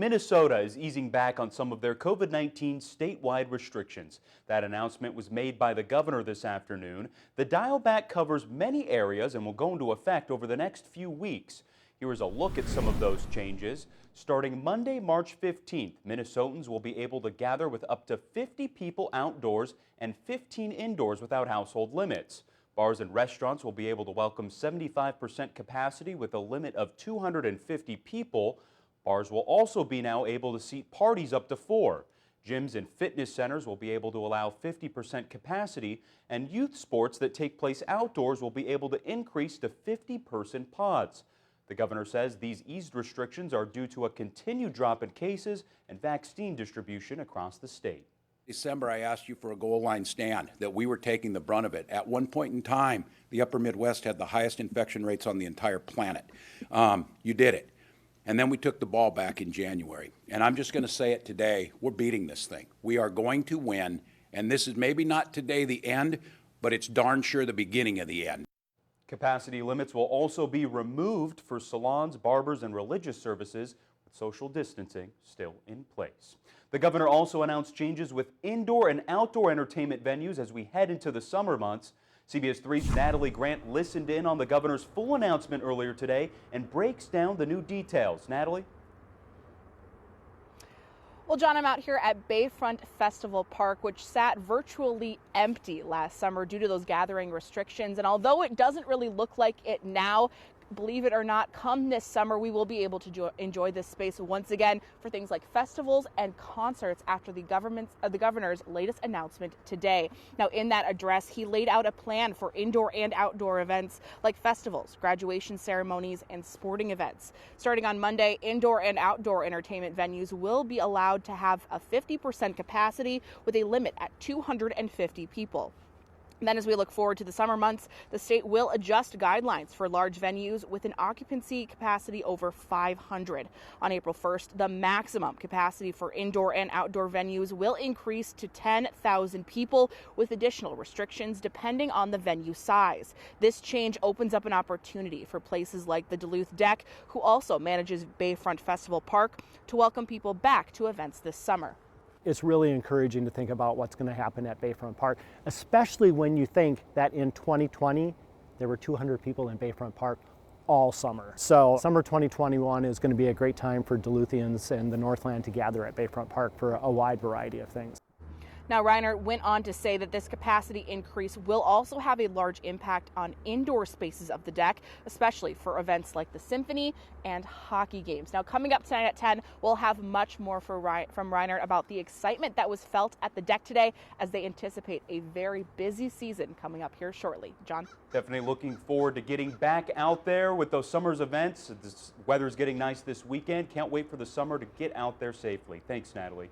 Minnesota is easing back on some of their COVID-19 statewide restrictions. That announcement was made by the governor this afternoon. The dial back covers many areas and will go into effect over the next few weeks. Here is a look at some of those changes. Starting Monday, March 15th, Minnesotans will be able to gather with up to 50 people outdoors and 15 indoors without household limits. Bars and restaurants will be able to welcome 75% capacity with a limit of 250 people. Bars will also be now able to seat parties up to 4. Gyms and fitness centers will be able to allow 50% capacity, and youth sports that take place outdoors will be able to increase to 50-person pods. The governor says these eased restrictions are due to a continued drop in cases and vaccine distribution across the state. December, I asked you for a goal line stand, that we were taking the brunt of it. At one point in time, the upper Midwest had the highest infection rates on the entire planet. You did it. And then we took the ball back in January. And I'm just going to say it today, we're beating this thing. We are going to win, and this is maybe not today the end, but it's darn sure the beginning of the end. Capacity limits will also be removed for salons, barbers, and religious services, with social distancing still in place. The governor also announced changes with indoor and outdoor entertainment venues as we head into the summer months. CBS 3's Natalie Grant listened in on the governor's full announcement earlier today and breaks down the new details. Natalie? Well, John, I'm out here at Bayfront Festival Park, which sat virtually empty last summer due to those gathering restrictions. And although it doesn't really look like it now, believe it or not, come this summer, we will be able to enjoy this space once again for things like festivals and concerts after the governor's latest announcement today. Now, in that address, he laid out a plan for indoor and outdoor events like festivals, graduation ceremonies, and sporting events. Starting on Monday, indoor and outdoor entertainment venues will be allowed to have a 50% capacity with a limit at 250 people. Then as we look forward to the summer months, the state will adjust guidelines for large venues with an occupancy capacity over 500. On April 1st, the maximum capacity for indoor and outdoor venues will increase to 10,000 people with additional restrictions depending on the venue size. This change opens up an opportunity for places like the Duluth Deck, who also manages Bayfront Festival Park, to welcome people back to events this summer. It's really encouraging to think about what's going to happen at Bayfront Park, especially when you think that in 2020, there were 200 people in Bayfront Park all summer. So summer 2021 is going to be a great time for Duluthians and the Northland to gather at Bayfront Park for a wide variety of things. Now, Reiner went on to say that this capacity increase will also have a large impact on indoor spaces of the deck, especially for events like the symphony and hockey games. Now, coming up tonight at 10, we'll have much more from Reiner about the excitement that was felt at the deck today as they anticipate a very busy season coming up here shortly. John? Definitely looking forward to getting back out there with those summer's events. The weather's getting nice this weekend. Can't wait for the summer to get out there safely. Thanks, Natalie.